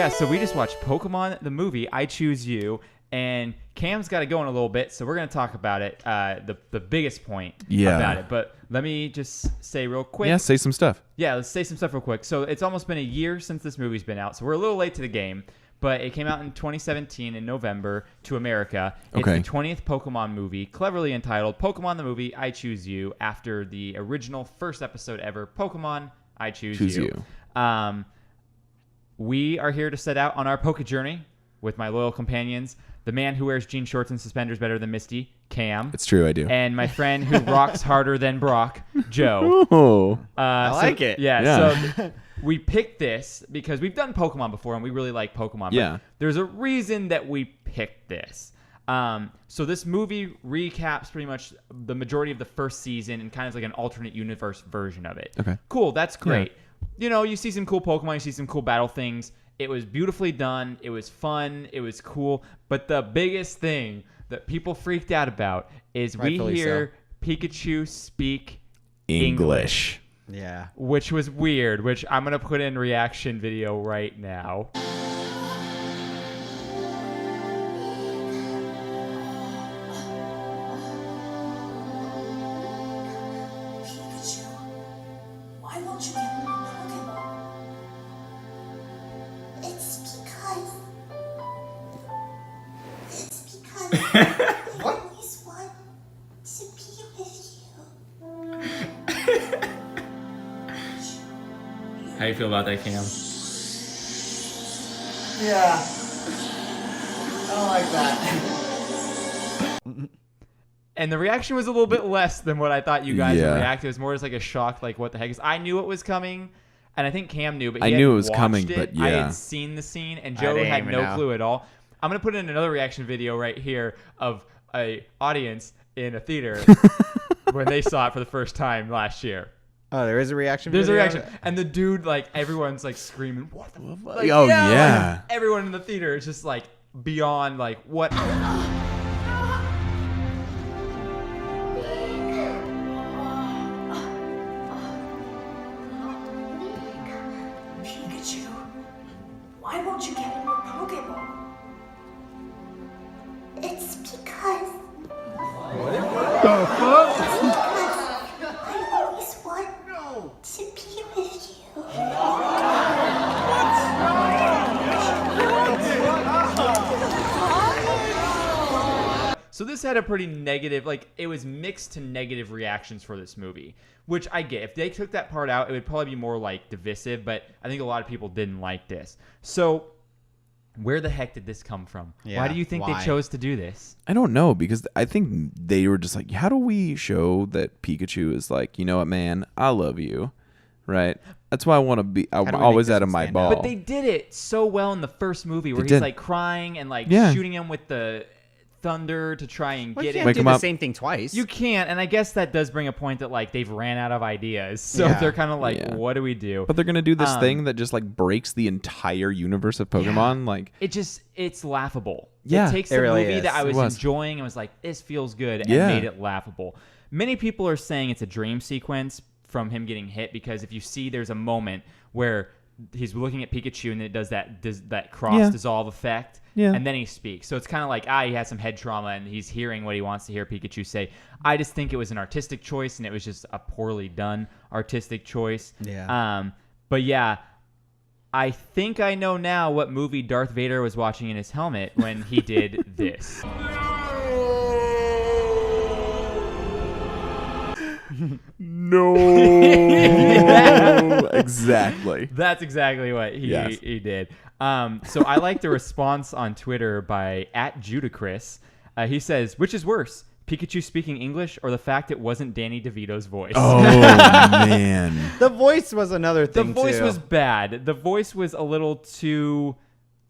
Yeah, so we just watched Pokemon the movie, I Choose You, and Cam's got to go in a little bit, so we're going to talk about it, the biggest point about it. But let me just say real quick. Yeah, say some stuff. Yeah, let's say some stuff real quick. So it's almost been a year since this movie's been out, so we're a little late to the game. But it came out in 2017 in November to America. It's the 20th Pokemon movie, cleverly entitled Pokemon the Movie, I Choose You, after the original first episode ever, Pokemon, I Choose You. We are here to set out on our Poke journey with my loyal companions, the man who wears jean shorts and suspenders better than Misty, Cam. It's true, I do. And my friend who rocks harder than Brock, Joe. Oh, I like it. Yeah. So we picked this because we've done Pokemon before and we really like Pokemon. But there's a reason that we picked this. So this movie recaps pretty much the majority of the first season and kind of like an alternate universe version of it. Okay. Cool. That's great. Yeah. You know, you see some cool Pokemon, you see some cool battle things. It was beautifully done. It was fun. It was cool. But the biggest thing that people freaked out about is we hear Pikachu speak English. Yeah. Which was weird, which I'm going to put in reaction video right now. Why won't you get in your Pokemon? It's because I always want to be with you. How you feel about that, Cam? Yeah. I don't like that. And the reaction was a little bit less than what I thought you guys would react. It was more just like a shock, like what the heck is. I knew it was coming, and I think Cam knew, but I knew it was coming, but I had seen the scene, and Joe had no clue at all. I'm gonna put in another reaction video right here of a audience in a theater when they saw it for the first time last year. Oh, there is a reaction There's video? a reaction, and the dude, like, everyone's like screaming, "What the fuck?" Like, Oh yeah. Like, everyone in the theater is just like beyond like what. Pikachu, why won't you get in your Pokemon? It's because I always want to be with you. So this had a pretty negative, like, it was mixed to negative reactions for this movie, which I get. If they took that part out, it would probably be more, like, divisive, but I think a lot of people didn't like this. So where the heck did this come from? Yeah, why do you think they chose to do this? I don't know, because I think they were just like, how do we show that Pikachu is like, you know what, man, I love you, right? That's why I want to be. I'm always out of my ball. But they did it so well in the first movie where he's like crying and like shooting him with the thunder to try and get him. You can't do the same thing twice. You can't, and I guess that does bring a point that like they've ran out of ideas, so they're kind of like, what do we do? But they're gonna do this thing that just like breaks the entire universe of Pokemon. Like it's laughable. Yeah, it takes it a really movie is. that I was enjoying and was like, this feels good, and made it laughable. Many people are saying it's a dream sequence from him getting hit, because if you see, there's a moment where he's looking at Pikachu and it does that cross dissolve effect, and then he speaks. So it's kind of like he has some head trauma and he's hearing what he wants to hear Pikachu say. I just think it was an artistic choice, and it was just a poorly done artistic choice. But yeah, I think I know now what movie Darth Vader was watching in his helmet when he did this. No. Exactly. That's exactly what he did. So I like the response on Twitter by @Judacris. He says, which is worse, Pikachu speaking English or the fact it wasn't Danny DeVito's voice? Oh, man. The voice was another thing, The voice was bad. The voice was a little too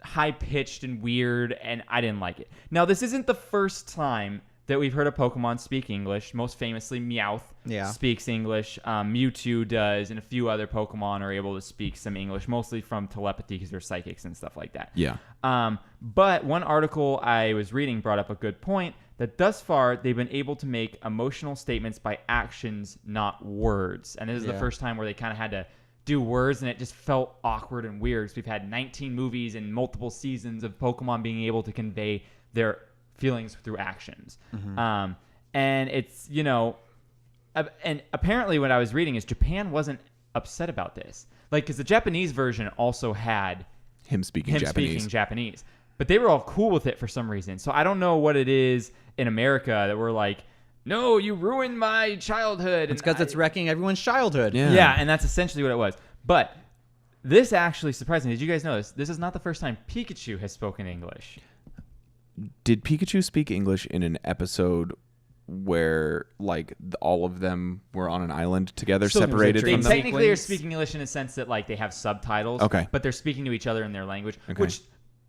high-pitched and weird, and I didn't like it. Now, this isn't the first time that we've heard a Pokemon speak English. Most famously, Meowth speaks English. Mewtwo does, and a few other Pokemon are able to speak some English, mostly from telepathy because they're psychics and stuff like that. Yeah. But one article I was reading brought up a good point, that thus far they've been able to make emotional statements by actions, not words. And this is the first time where they kind of had to do words, and it just felt awkward and weird. So we've had 19 movies and multiple seasons of Pokemon being able to convey their feelings through actions. And it's, you know, and apparently what I was reading is Japan wasn't upset about this. Like, because the Japanese version also had him speaking Japanese. But they were all cool with it for some reason. So I don't know what it is in America that we're like, no, you ruined my childhood. It's because it's wrecking everyone's childhood. Yeah, and that's essentially what it was. But this actually surprised me. Did you guys know this? This is not the first time Pikachu has spoken English. Did Pikachu speak English in an episode where like all of them were on an island together, separated they from them? technically are speaking English in a sense that like they have subtitles. Okay. But they're speaking to each other in their language, which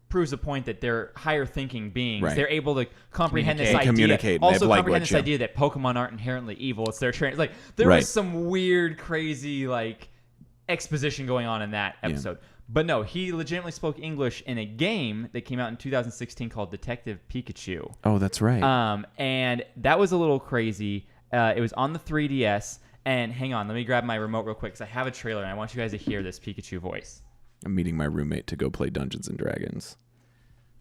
proves a point that they're higher thinking beings. Right. They're able to comprehend this idea. Communicate. Also comprehend this idea that Pokemon aren't inherently evil. It's their train. Like there was some weird, crazy like exposition going on in that episode. But no, he legitimately spoke English in a game that came out in 2016 called Detective Pikachu. Oh, that's right. And that was a little crazy. It was on the 3DS. And hang on, let me grab my remote real quick because I have a trailer and I want you guys to hear this Pikachu voice. I'm meeting my roommate to go play Dungeons and Dragons.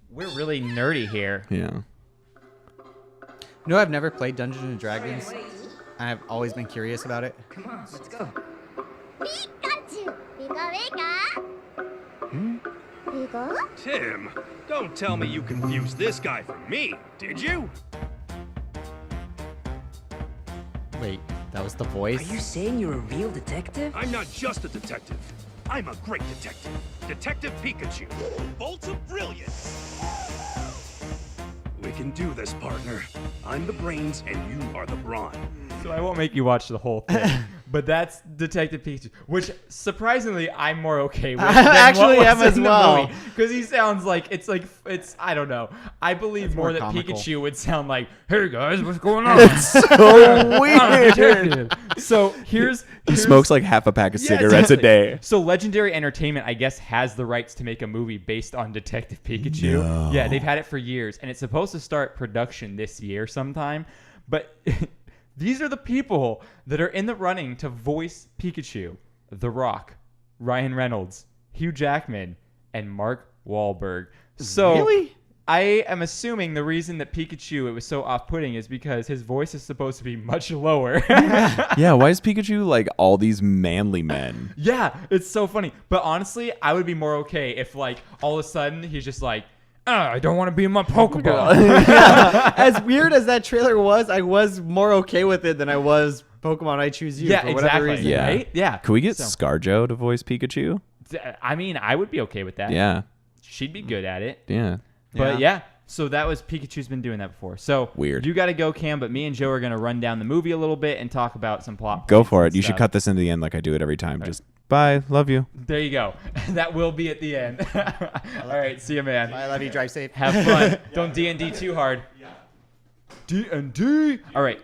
We're really nerdy here. Yeah. No, I've never played Dungeons and Dragons. I've always been curious about it. Come on, let's go. Pikachu! Pika Pika! Pika? Tim, don't tell me you confused this guy for me, did you? Wait, that was the voice? Are you saying you're a real detective? I'm not just a detective. I'm a great detective. Detective Pikachu. Bolts of brilliance. We can do this, partner. I'm the brains and you are the brawn. So I won't make you watch the whole thing. But that's Detective Pikachu, which surprisingly I'm more okay with. I actually am as well. Because he sounds like it's I don't know. I believe more that comical. Pikachu would sound like, "Hey guys, what's going on?" It's so weird. So here's He smokes like half a pack of cigarettes a day. So Legendary Entertainment, I guess, has the rights to make a movie based on Detective Pikachu. No. Yeah, they've had it for years, and it's supposed to start production this year sometime. But these are the people that are in the running to voice Pikachu: The Rock, Ryan Reynolds, Hugh Jackman, and Mark Wahlberg. So Really? I am assuming the reason that Pikachu, it was so off-putting, is because his voice is supposed to be much lower. Yeah, why is Pikachu like all these manly men? Yeah, it's so funny. But honestly, I would be more okay if like all of a sudden he's just like, I don't want to be in my Pokeball. As weird as that trailer was, I was more okay with it than I was Pokemon I Choose You Yeah, for whatever exactly. reason. Yeah. Right? Yeah. Could we get So- ScarJo to voice Pikachu? I mean, I would be okay with that. Yeah. She'd be good at it. Yeah. But yeah, so that was Pikachu's been doing that before. So Weird. You got to go, Cam, but me and Joe are going to run down the movie a little bit and talk about some plot Go points for and it. You should stuff. cut this into the end like I do it every time. Just bye. Love you. There you go. That will be at the end. All right, see you, man. I love you. Drive safe. Have fun. Don't D&D too hard. D&D. All right.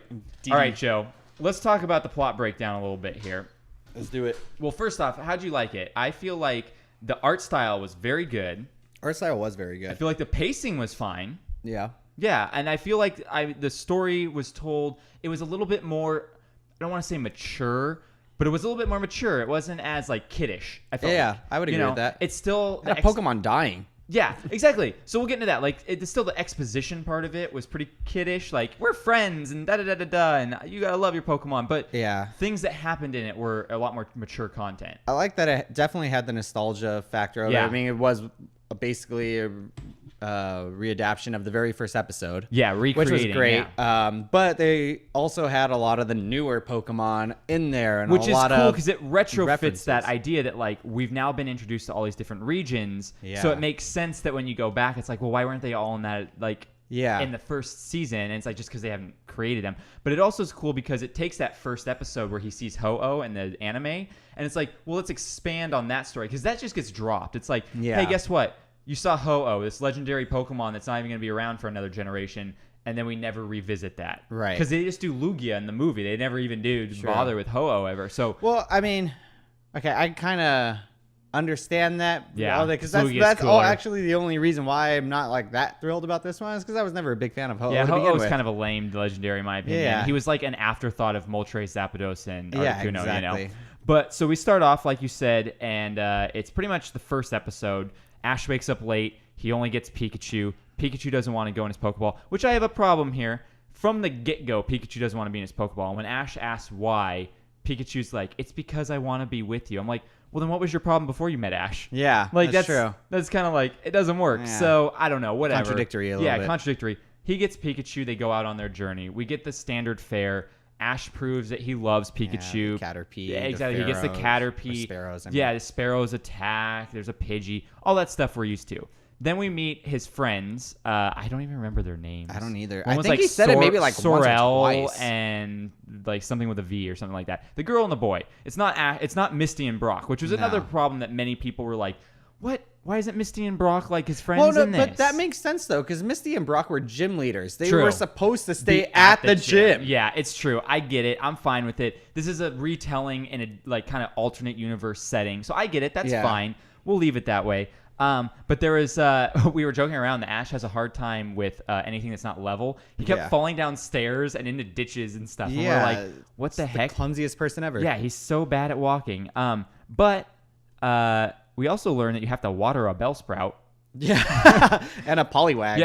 All right, Joe. Let's talk about the plot breakdown a little bit here. Let's do it. Well, first off, how'd you like it? I feel like the art style was very good. Art style was very I good. feel like the pacing was fine. Yeah. Yeah, and I feel like the story was told, it was a little bit more, I don't want to say mature, but it was a little bit more mature. It wasn't as like kiddish. I felt Yeah, like. I would agree with that. It's still Yeah, Pokemon dying. Yeah, exactly. So we'll get into that. Like, it's still the exposition part of it was pretty kiddish. Like, we're friends and da da da da da, and you gotta love your Pokemon. But Yeah. things that happened in it were a lot more mature content. I like that it definitely had the nostalgia factor of Yeah. it. I mean, it was basically a readaptation of the very first episode. Yeah, Which recreating. was great. yeah. But they also had a lot of the newer Pokemon in there. And Which a is lot cool of because it retrofits references. that idea that like we've now been introduced to all these different regions. So Yeah. it makes sense that when you go back, it's like, well, why weren't they all in that like in the first season? And it's like just because they haven't created them. But it also is cool because it takes that first episode where he sees Ho-Oh in the anime, and it's like, well, let's expand on that story because that just gets dropped. It's like, hey, guess what? You saw Ho-Oh, this legendary Pokemon that's not even going to be around for another generation, and then we never revisit that. Right. Because they just do Lugia in the movie. They never even bother with Ho-Oh ever. So Well, I mean, okay, I kind of understand that. Yeah, because Flugy is that's all cooler. actually the only reason why I'm not like that thrilled about this one is because I was never a big fan of Ho-Oh. Yeah, to begin Ho-Oh was with. kind of a lame legendary in my opinion. Yeah. He was like an afterthought of Moltres, Zapdos, and Articuno, Yeah, you know. exactly. But so we start off like you said, and it's pretty much the first episode. Ash wakes up late. He only gets Pikachu. Pikachu doesn't want to go in his Pokeball, which I have a problem here. From the get-go, Pikachu doesn't want to be in his Pokeball. And when Ash asks why, Pikachu's like, it's because I want to be with you. I'm like, well, then what was your problem before you met Ash? Yeah, Like that's true. That's kind of like, it doesn't work. Yeah. So I don't know, whatever. Contradictory a little bit. Yeah, contradictory. He gets Pikachu. They go out on their journey. We get the standard fare. Ash proves that he loves Pikachu. the Caterpie. Yeah, the exactly. He gets the Pharaohs, Caterpie. or Sparrows. Yeah, the Sparrows attack. There's a Pidgey. All that stuff we're used to. Then we meet his friends. I don't even remember their names. I don't either. One I was think he said it maybe like once or Sorrel twice. and like something with a V or something like that. The girl and the boy. It's not Misty and Brock, which was another problem that many people were like, what? Why isn't Misty and Brock like his friends in this? But that makes sense though, because Misty and Brock were gym leaders. They True. were supposed to stay Be at the gym. Yeah, it's true. I get it. I'm fine with it. This is a retelling in a like kind of alternate universe setting, so I get it. That's Yeah. fine. We'll leave it that way. But there is we were joking around that Ash has a hard time with anything that's not level. He kept Yeah. falling down stairs and into ditches and stuff. And Yeah. we're like, what the heck? Clumsiest person ever. Yeah, he's so bad at walking. But we also learned that you have to water a Bellsprout. Yeah. And a Poliwag.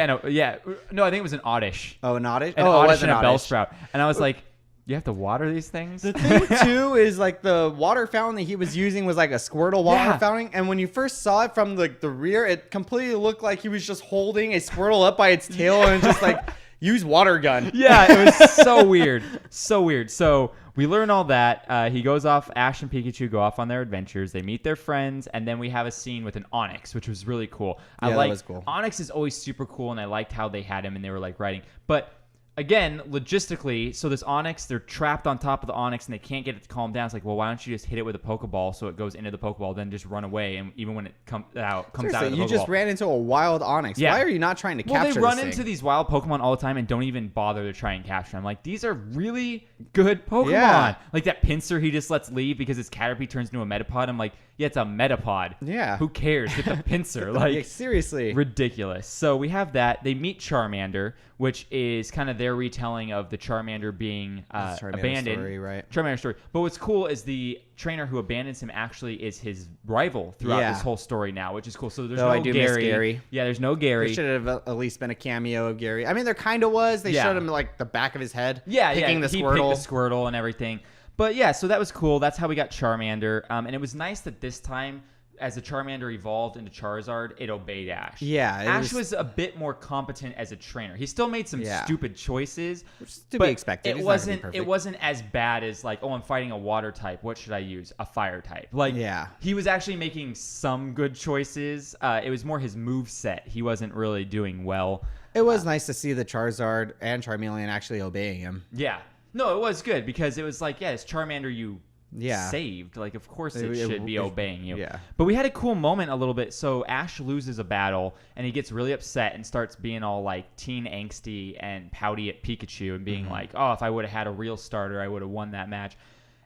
No, I think it was an Oddish. Oh, an Oddish? An Oh, it Oddish was an and a Oddish. Bellsprout. And I was like, you have to water these things? The thing too is like the water fountain that he was using was like a Squirtle water Yeah. fountain, and when you first saw it from the rear, it completely looked like he was just holding a Squirtle up by its tail and just like use water gun. Yeah, it was so weird. So weird. So we learn all that. He goes off, Ash and Pikachu go off on their adventures. They meet their friends, and then we have a scene with an Onix, which was really cool. Yeah, that was cool. Onix is always super cool, and I liked how they had him and they were like writing. But again, logistically, so this Onix, they're trapped on top of the Onix and they can't get it to calm down. It's like, well, why don't you just hit it with a Pokeball so it goes into the Pokeball, then just run away, and even when it comes out of Seriously, the you Pokeball. just ran into a wild Onix. Yeah. Why are you not trying to Well, capture they run this into thing? these wild Pokemon all the time and don't even bother to try and capture them. Like, these are really good Pokemon. Yeah. Like that Pinsir he just lets leave because his Caterpie turns into a Metapod. I'm like, yeah, it's a Metapod. Yeah. Who cares? Get the Pinsir. Yeah, Like, seriously. ridiculous. So we have that. They meet Charmander, which is kind of their retelling of the Charmander being Charmander abandoned. story, right? Charmander story. But what's cool is the trainer who abandons him actually is his rival throughout Yeah. this whole story now, which is cool. So there's Though no I do miss Gary. Gary. Yeah, there's no Gary. There should have at least been a cameo of Gary. I mean, there kind of was. They Yeah. showed him like the back of his head. Yeah, picking yeah. the He Squirtle. picked the Squirtle and everything. But yeah, so that was cool. That's how we got Charmander. And it was nice that this time, as the Charmander evolved into Charizard, it obeyed Ash. Yeah, it Ash was a bit more competent as a trainer. He still made some Yeah. stupid choices, Which is to but be expected. It He's not gonna be wasn't. perfect. It wasn't as bad as like, oh, I'm fighting a water type. What should I use? A fire type. Like, Yeah. he was actually making some good choices. It was more his move set. He wasn't really doing well. It was nice to see the Charizard and Charmeleon actually obeying him. Yeah. No, it was good because it was like, yeah, it's Charmander you Yeah. saved. Like, of course it It- should be obeying you. yeah. But we had a cool moment a little bit. So Ash loses a battle and he gets really upset and starts being all like teen angsty and pouty at Pikachu and being like, oh, if I would have had a real starter, I would have won that match.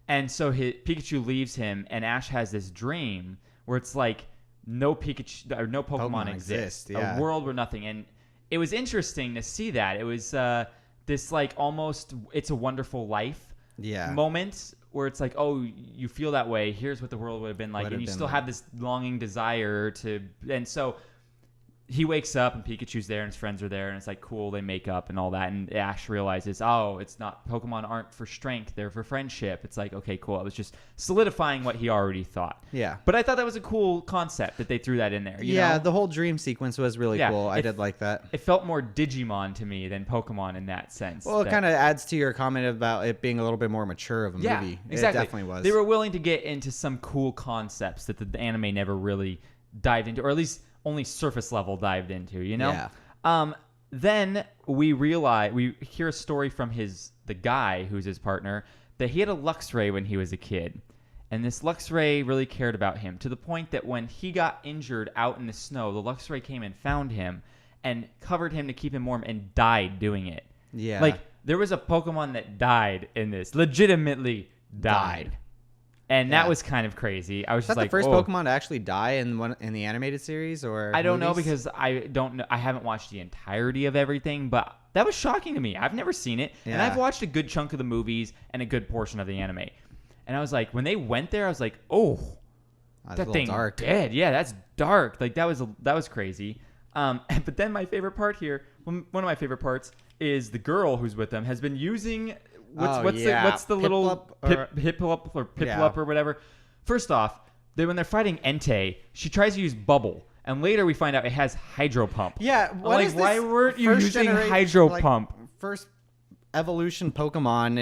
And so Pikachu leaves him and Ash has this dream where it's like no Pikachu or no Pokemon exists. yeah. A world where nothing. And it was interesting to see that. It was this like almost It's a Wonderful Life Yeah. moment where it's like, oh, you feel that way. Here's what the world would have been like, Would and have you been still like. have this longing desire to. And so he wakes up and Pikachu's there and his friends are there and it's like cool. They make up and all that, and Ash realizes, oh, it's not Pokemon aren't for strength; they're for friendship. It's like, okay, cool. It was just solidifying what he already thought. Yeah. But I thought that was a cool concept that they threw that in there. You Yeah, know? the whole dream sequence was really Yeah, cool. I it- did like that. It felt more Digimon to me than Pokemon in that sense. Well, it that- kind of adds to your comment about it being a little bit more mature of a Yeah, movie. exactly. It definitely was. They were willing to get into some cool concepts that the anime never really dived into, or at least only surface level dived into, you know? Yeah. Then we hear a story from the guy who's his partner that he had a Luxray when he was a kid. And this Luxray really cared about him to the point that when he got injured out in the snow, the Luxray came and found him and covered him to keep him warm and died doing it. Yeah. Like, there was a Pokemon that died in this. Legitimately died. And that was kind of crazy. I was Is just that like, the first oh. Pokemon to actually die in the animated series, or I don't know movies? because I don't know. I haven't watched the entirety of everything, but that was shocking to me. I've never seen it, and Yeah. I've watched a good chunk of the movies and a good portion of the anime. And I was like, when they went there, I was like, oh, That's a that little thing dark. dead. Yeah, that's dark. Like that was crazy. But then my favorite part here, one of my favorite parts, is the girl who's with them has been using what's the little Piplup or Piplup or whatever. First off, when they're fighting Entei, she tries to use Bubble, and later we find out it has Hydro Pump. Yeah, I'm what like, is this why weren't you first using generation, Hydro like, Pump? First evolution Pokemon,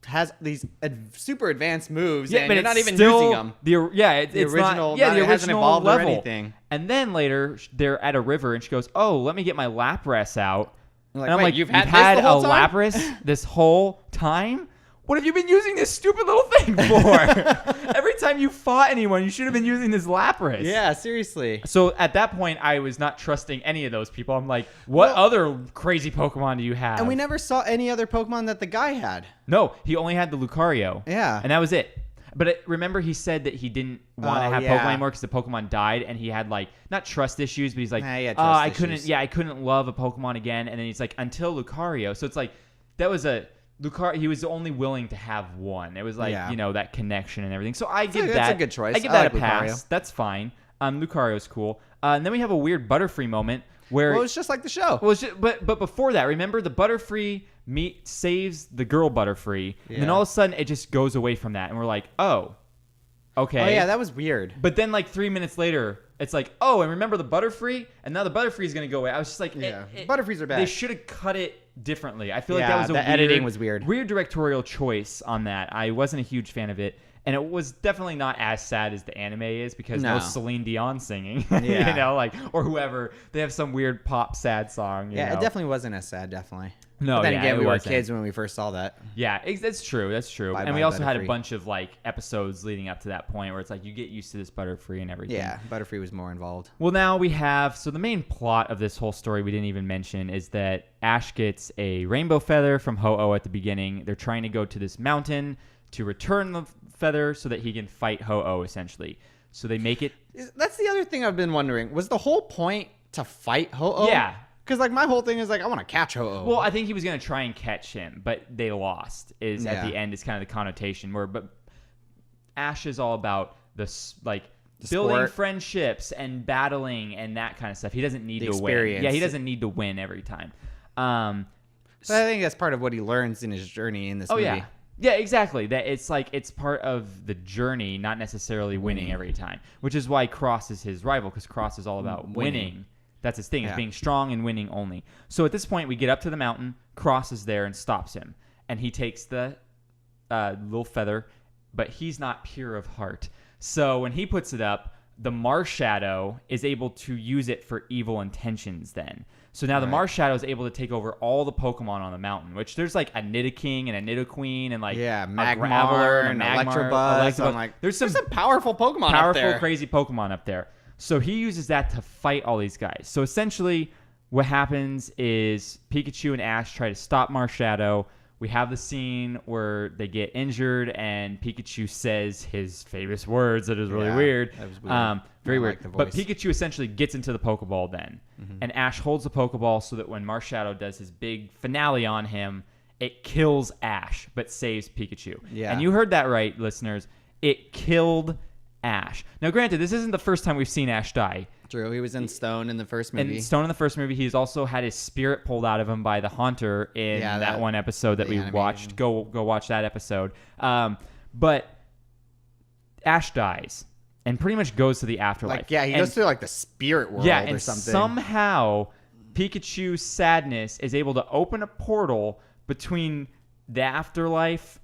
has these super advanced moves, and you're not even using them. It's original- not, yeah, not- the it hasn't original evolved or level. anything. And then later they're at a river, and she goes, "Oh, let me get my Lapras out." You're And I'm "Wait, like, you've had this the whole a time?" Lapras this whole time? What have you been using this stupid little thing for? Every time you fought anyone, you should have been using this Lapras. Yeah, seriously. So at that point, I was not trusting any of those people. I'm like, what other crazy Pokemon do you have? And we never saw any other Pokemon that the guy had. No, he only had the Lucario. Yeah. And that was it. But remember, he said that he didn't want to have yeah. Pokemon anymore because the Pokemon died, and he had like not trust issues, but he's like, Nah, he had oh, trust I issues. couldn't, yeah, I couldn't love a Pokemon again. And then he's like, until Lucario. So it's like that was a Lucario. He was only willing to have one. It was like that connection and everything. So I give that. That's a good choice. I give I that like a pass. Lucario. That's fine. Lucario's cool. And then we have a weird Butterfree moment where Well, it's just like the show. well, but before that, remember the Butterfree saves the girl Butterfree, and then Yeah. all of a sudden it just goes away from that, and we're like, oh, okay. Oh yeah, that was weird. But then like 3 minutes later, it's like, oh, and remember the Butterfree, and now the Butterfree is gonna go away. I was just like, Butterfrees are bad. They should have cut it differently. I feel like Yeah, that was the editing was weird. Weird directorial choice on that. I wasn't a huge fan of it. And it was definitely not as sad as the anime is because no Celine Dion singing, Yeah. or whoever. They have some weird pop sad song. You know? It definitely wasn't as sad, definitely. No, But then yeah, again, it we were wasn't. kids when we first saw that. Yeah, that's true. That's true. Bye And bye, we also had a Butterfree. bunch of like episodes leading up to that point where it's like you get used to this Butterfree and everything. Yeah, Butterfree was more involved. Well, now we have so the main plot of this whole story we didn't even mention is that Ash gets a rainbow feather from Ho-Oh at the beginning. They're trying to go to this mountain to return the feather so that he can fight Ho-Oh essentially. So they make it. That's the other thing I've been wondering. Was the whole point to fight Ho-Oh? Yeah. Because like my whole thing is like I want to catch Ho-Oh. Well, I think he was going to try and catch him, but they lost. At Yeah. the end is kind of the connotation but Ash is all about this like building sport. friendships and battling and that kind of stuff. He doesn't need The to experience. win. Yeah, he doesn't need to win every time. But I think that's part of what he learns in his journey in this movie. Yeah. Yeah, exactly. That it's like it's part of the journey, not necessarily winning every time. Which is why Cross is his rival, because Cross is all about winning. That's his thing, is Yeah. being strong and winning only. So at this point, we get up to the mountain. Cross is there and stops him, and he takes the little feather, but he's not pure of heart. So when he puts it up, the Marshadow is able to use it for evil intentions then. So now the Marshadow is able to take over all the Pokemon on the mountain, which there's like a Nidoking and a Nidoqueen and like Yeah, a Magmar Graveler and a Magmar, Electabuzz. I'm like, there's some powerful Pokemon up there. powerful, crazy Pokemon up there. So he uses that to fight all these guys. So essentially what happens is Pikachu and Ash try to stop Marshadow. We have the scene where they get injured and Pikachu says his famous words that is really Yeah, weird. that was weird. Very I weird. like the But voice. Pikachu essentially gets into the Pokeball then. And Ash holds the Pokeball so that when Marshadow does his big finale on him, it kills Ash but saves Pikachu. Yeah. And you heard that right, listeners. It killed Ash. Now, granted, this isn't the first time we've seen Ash die. True, he was in Stone in the first movie. In Stone in the first movie, he's also had his spirit pulled out of him by the Haunter in Yeah, that one episode that the we animated watched. Go watch that episode. But Ash dies and pretty much goes to the afterlife. Like, yeah, he And- goes through like the spirit world yeah, or and something. somehow Pikachu's sadness is able to open a portal between the afterlife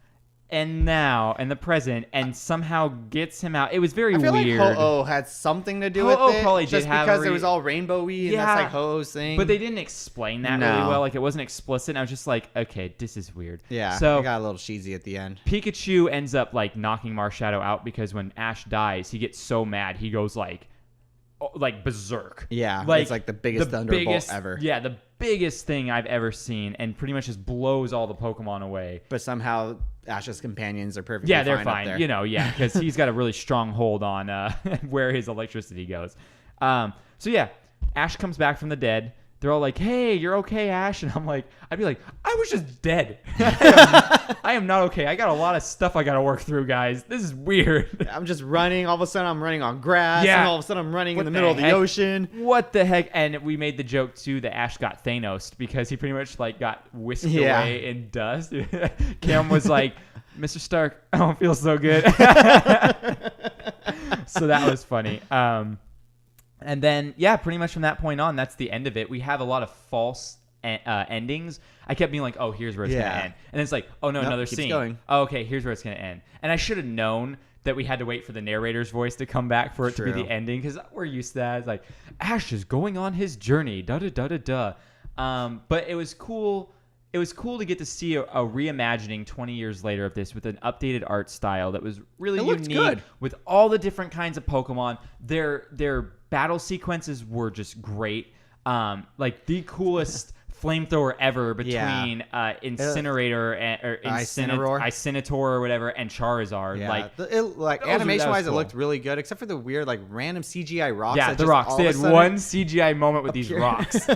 and now and the present, and somehow gets him out. It was very I feel weird. like Ho-Oh had something to do Ho-Oh with it. probably just did have because it was all rainbowy and that's like Ho-Oh's thing. But they didn't explain that No. really well. Like it wasn't explicit. And I was just like, okay, this is weird. yeah, So it got a little cheesy at the end. Pikachu ends up like knocking Marshadow out because when Ash dies, he gets so mad he goes like, like berserk. Yeah, it's like the biggest Thunderbolt ever. Yeah, the biggest thing I've ever seen, and pretty much just blows all the Pokemon away. But somehow Ash's companions are perfectly yeah, they're fine. fine. Up there. You know, yeah, because he's got a really strong hold on where his electricity goes. So yeah, Ash comes back from the dead. They're all like, "Hey, you're okay, Ash?" And I'd be like, "I was just dead. I am not okay. I got a lot of stuff I got to work through, guys. This is weird." I'm just running. All of a sudden, I'm running on grass. Yeah. And all of a sudden, I'm running in the What middle of the the heck? ocean. What the heck? And we made the joke too that Ash got Thanos because he pretty much like got whisked away in dust. Cam was like, "Mr. Stark, I don't feel so good." So that was funny. And then, yeah, pretty much from that point on, that's the end of it. We have a lot of false endings. I kept being like, oh, here's where it's going to end. And then it's like, oh, no, Nope, another keeps scene. going. Oh, okay, here's where it's going to end. And I should have known that we had to wait for the narrator's voice to come back for it to be True. the ending because we're used to that. It's like, Ash is going on his journey, da-da-da-da-da. But it was cool. It was cool to get to see a reimagining 20 years later of this with an updated art style that was really unique good. with all the different kinds of Pokemon. Their battle sequences were just great. Like the coolest flamethrower ever between Incinerator or Incineroar or whatever and Charizard. Yeah. Like animation-wise, cool. it looked really good, except for the weird, like, random CGI rocks. Yeah, that the just rocks. all They of had a sudden one CGI moment with these appear. rocks.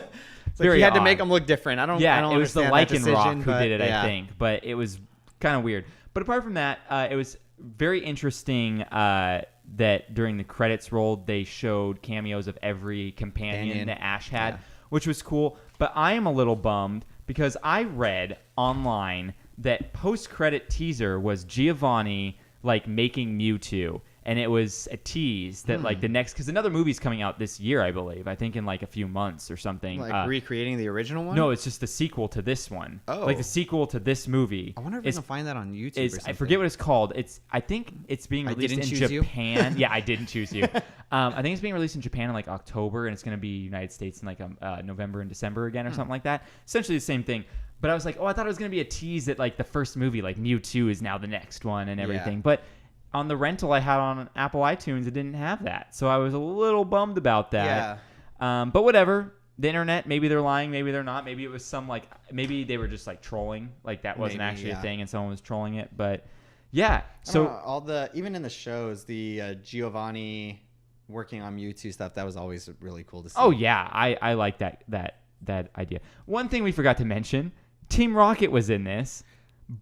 It's like he had to make them look different. I don't it was the understand that Lycan decision, Rock who but did it, yeah. I think. But it was kind of weird. But apart from that, it was very interesting that during the credits rolled, they showed cameos of every companion that Ash had, which was cool. But I am a little bummed because I read online that post-credit teaser was Giovanni like making Mewtwo. And it was a tease that like the next, because another movie's coming out this year, I believe. I think in like a few months or something. Like recreating the original one? No, it's just the sequel to this one. Oh. Like the sequel to this movie. I wonder if we can find that on YouTube or something. I forget what it's called. I think it's being released in Japan. Yeah, I didn't choose you. I think it's being released in Japan in like October, and it's going to be United States in like November and December again or something like that. Essentially the same thing. But I was like, oh, I thought it was going to be a tease that like the first movie, like Mewtwo is now the next one and everything. But on the rental I had on Apple iTunes, it didn't have that. So I was a little bummed about that. Yeah. But whatever. The internet, maybe they're lying, maybe they're not. Maybe it was maybe they were just like trolling. Like that wasn't actually a thing and someone was trolling it. But yeah. So even in the shows, the Giovanni working on Mewtwo stuff, that was always really cool to see. Oh yeah, I like that idea. One thing we forgot to mention, Team Rocket was in this.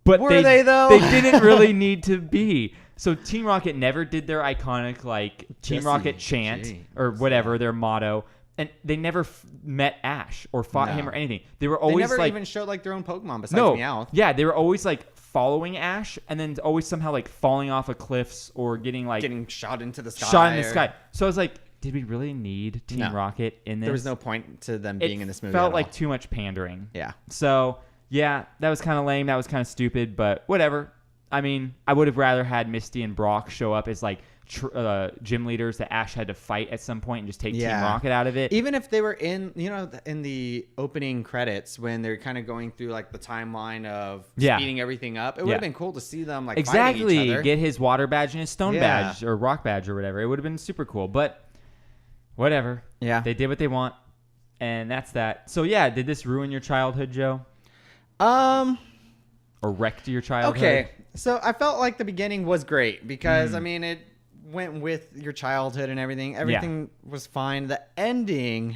But were they though? They didn't really need to be. So Team Rocket never did their iconic like Team Rocket chant or whatever their motto, and they never met Ash or fought him or anything. They were always never like even showed like their own Pokemon besides Meowth. Yeah, they were always like following Ash and then always somehow like falling off of cliffs or getting shot into the sky. So I was like, did we really need Team Rocket in this? There was no point to them being in this movie. It felt like too much pandering. Yeah. So yeah, that was kind of lame. That was kind of stupid, but whatever. I mean, I would have rather had Misty and Brock show up as like gym leaders that Ash had to fight at some point and just take Team Rocket out of it. Even if they were in the opening credits when they're kind of going through like the timeline of speeding everything up, it would have been cool to see them like fighting each other. Get his water badge and his stone badge or rock badge or whatever. It would have been super cool, but whatever. Yeah. They did what they want, and that's that. So yeah, did this ruin your childhood, Joe? Or wrecked your childhood? Okay. So I felt like the beginning was great because I mean it went with your childhood and everything. Everything was fine. The ending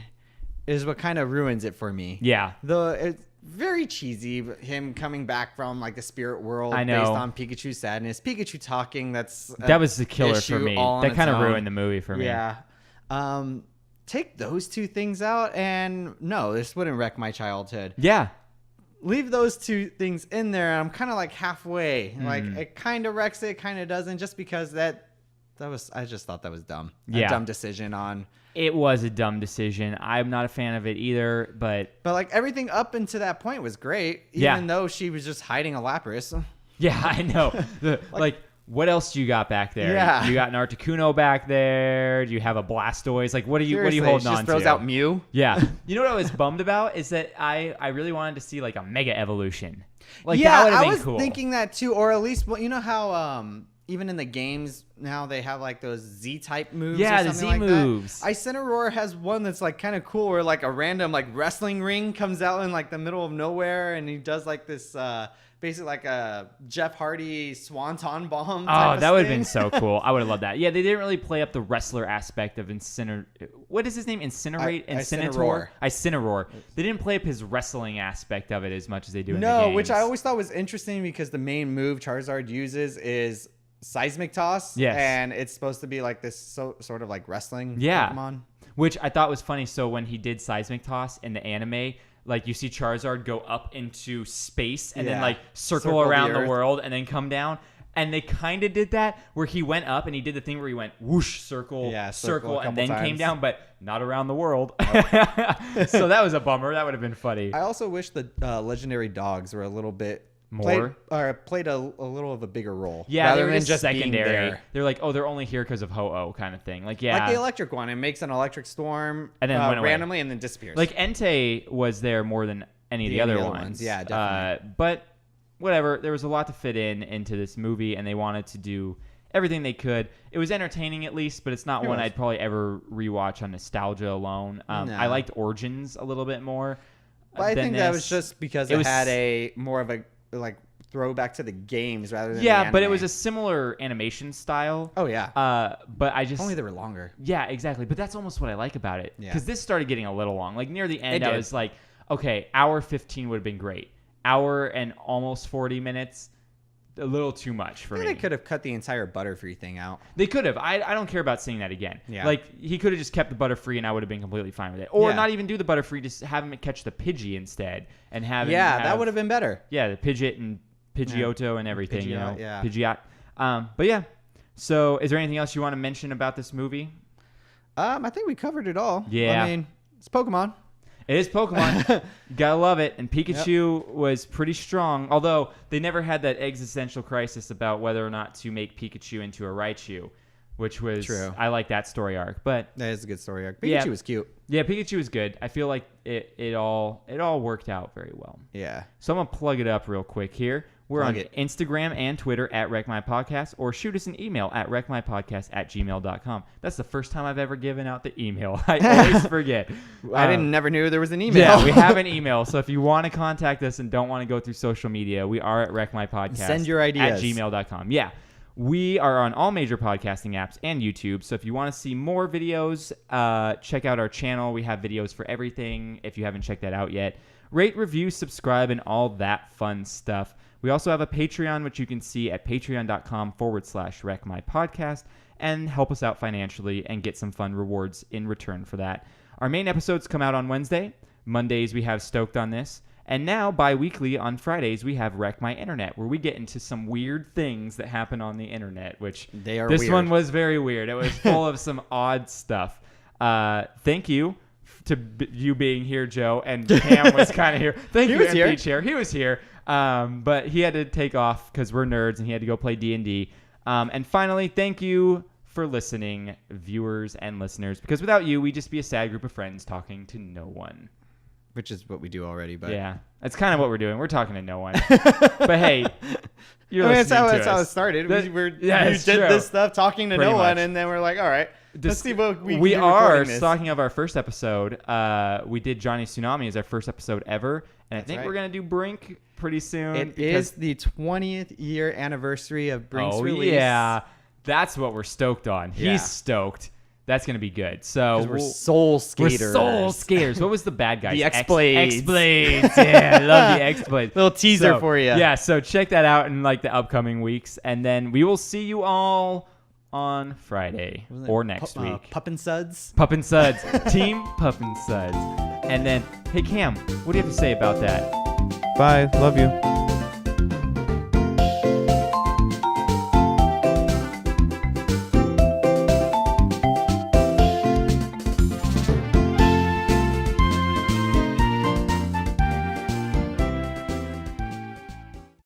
is what kind of ruins it for me. Yeah. It's very cheesy, but him coming back from like the spirit world based on Pikachu's sadness. Pikachu talking, that was the killer for me. That kind of ruined the movie for me. Yeah. Take those two things out and no, this wouldn't wreck my childhood. Yeah. Leave those two things in there. I'm kind of like halfway. Like it kind of wrecks it, kind of doesn't, just because I just thought that was dumb. Yeah. A dumb decision on. It was a dumb decision. I'm not a fan of it either, but like everything up until that point was great, even though she was just hiding a Lapras. Yeah, I know. Like what else do you got back there? Yeah. You got an Articuno back there. Do you have a Blastoise? Like, what are you holding on to? She just throws out Mew. Yeah. You know what I was bummed about is that I really wanted to see like a Mega Evolution. Like yeah, that would have been cool. I was cool. thinking that too, or at least, well, you know how even in the games now they have like those Z-type moves. Yeah, or the something Z like moves. that. Incineroar has one that's like kind of cool, where like a random like wrestling ring comes out in like the middle of nowhere, and he does like this basically like a Jeff Hardy swanton bomb. Oh, that would have been so cool. I would have loved that. Yeah, they didn't really play up the wrestler aspect of What is his name? Incineroar. They didn't play up his wrestling aspect of it as much as they do in the games. Which I always thought was interesting, because the main move Charizard uses is seismic toss. Yes. And it's supposed to be like this sort of like wrestling Pokemon. Which I thought was funny. So when he did seismic toss in the anime, like you see Charizard go up into space and then like circle around the world and then come down. And they kind of did that where he went up and he did the thing where he went whoosh, circle, and then came down, but not around the world. So that was a bummer. That would have been funny. I also wish the legendary dogs were a little bit more played a little of a bigger role. Yeah, rather they were than just secondary. There. They're like, oh, they're only here because of Ho-Oh kind of thing. Like, yeah, like the electric one. It makes an electric storm and then went randomly away. And then disappears. Like Entei was there more than any of the other ones. Yeah, definitely. But whatever, there was a lot to fit into this movie, and they wanted to do everything they could. It was entertaining at least, but it's not one I'd probably ever rewatch on nostalgia alone. I liked Origins a little bit more. But I think that was just because it had a more of a like throwback to the games rather than the anime. But it was a similar animation style. Oh yeah. But I just only they were longer. Yeah, exactly. But that's almost what I like about it, because this started getting a little long. Like near the end, I was like, okay, hour 15 would have been great. Hour and almost 40 minutes, a little too much for me. They could have cut the entire Butterfree thing out. They could have. I don't care about seeing that again. Yeah. Like he could have just kept the Butterfree and I would have been completely fine with it. Or not even do the Butterfree, just have him catch the Pidgey instead and have that would have been better. Yeah, the Pidgeot and Pidgeotto and everything, Pidgeot, Pidgeot. But yeah. So is there anything else you want to mention about this movie? I think we covered it all. Yeah. I mean, it's Pokemon. It is Pokemon. You gotta love it. And Pikachu was pretty strong, although they never had that existential crisis about whether or not to make Pikachu into a Raichu, which was true. I like that story arc. But that is a good story arc. Pikachu was cute. Yeah, Pikachu was good. I feel like it all worked out very well. Yeah. So I'm gonna plug it up real quick here. We're on Instagram and Twitter at RecMyPodcast, or shoot us an email at recmypodcast@gmail.com. That's the first time I've ever given out the email. I always forget. I never knew there was an email. Yeah, we have an email. So if you want to contact us and don't want to go through social media, we are at RecMyPodcast. Send your ideas. At gmail.com. Yeah. We are on all major podcasting apps and YouTube. So if you want to see more videos, check out our channel. We have videos for everything if you haven't checked that out yet. Rate, review, subscribe, and all that fun stuff. We also have a Patreon, which you can see at patreon.com/RecMyPodcast, and help us out financially and get some fun rewards in return for that. Our main episodes come out on Wednesday. Mondays, we have Stoked on This. And now, bi-weekly on Fridays, we have Wreck My Internet, where we get into some weird things that happen on the internet, which this one was very weird. It was full of some odd stuff. Thank you to you being here, Joe, and Cam was kind of here. Thank you, MP Chair. He was here, but he had to take off because we're nerds, and he had to go play D&D. And finally, thank you for listening, viewers and listeners, because without you, we'd just be a sad group of friends talking to no one. Which is what we do already, but yeah, that's kind of what we're doing. We're talking to no one. But hey, you're listening to us. That's how it started. We did this stuff talking to no one, and then we're like, all right, let's see what we are talking of our first episode. We did Johnny Tsunami as our first episode ever, and I think we're gonna do Brink pretty soon. It is the 20th year anniversary of Brink's release. Yeah, that's what we're stoked on. Yeah. He's stoked. That's going to be good. So we're Soul Skaters. We're Soul Skaters. What was the bad guy? The X-Blades. X-Blades. Yeah, I love the X-Blades. Little teaser for you. Yeah, so check that out in like the upcoming weeks. And then we will see you all on Friday or next week. Pup and Suds. Pup and Suds. Team Pup and Suds. And then, hey, Cam, what do you have to say about that? Bye. Love you.